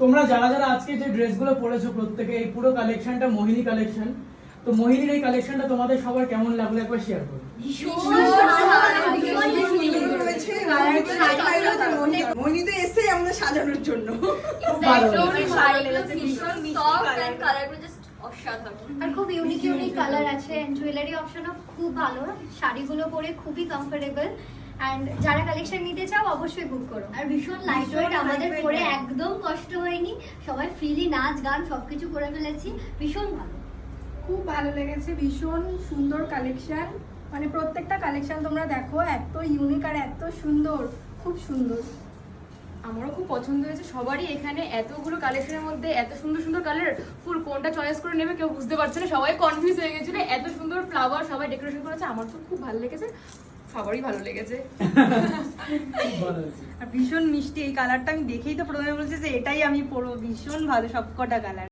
তোমরা যারা যারা আজকে যে ড্রেসগুলো পরেছো প্রত্যেকে, এই পুরো কালেকশনটা মোহিনী কালেকশন। তো মোহিনীর এই কালেকশনটা তোমাদের সবার কেমন লাগলো একবার শেয়ার করো। মোহিনী তো এসে আমরা সাজানোর জন্য। আর খুব ইউনিক ইউনিক কালার আছে, জুয়েলারি অপশনও খুব ভালো, শাড়িগুলো পরে খুবই কমফোর্টেবল। এন্ড যারা কালেকশন নিতে চাও অবশ্যই বুক করো। আর ভীষণ লাইট ওয়েট, আমাদের পরে একদম কষ্ট হয়নি, সবাই ফ্রিলি নাচ গান সবকিছু করে ফেলেছি, ভীষণ ভালো। খুব ভালো লেগেছে, ভীষণ সুন্দর কালেকশন, মানে প্রত্যেকটা কালেকশন তোমরা দেখো, এত ইউনিক আর এত সুন্দর, খুব সুন্দর। আমারও খুব পছন্দ হয়েছে সবারই। এখানে এতগুলো কালেকশনের মধ্যে এত সুন্দর সুন্দর কালার, ফুল কোনটা চয়েস করে নেবে কেউ বুঝতে পারছে না, সবাই কনফিউজ হয়ে গেছিল। এত সুন্দর ফ্লাওয়ার সবাই ডেকোরেশন করেছে, আমার তো খুব ভালো লেগেছে, সবারই ভালো লেগেছে। আর ভীষণ মিষ্টি এই কালারটা, আমি দেখেই তো প্রথমে বলছি যে এটাই আমি পরবো, ভীষণ ভালো সবকটা কালার।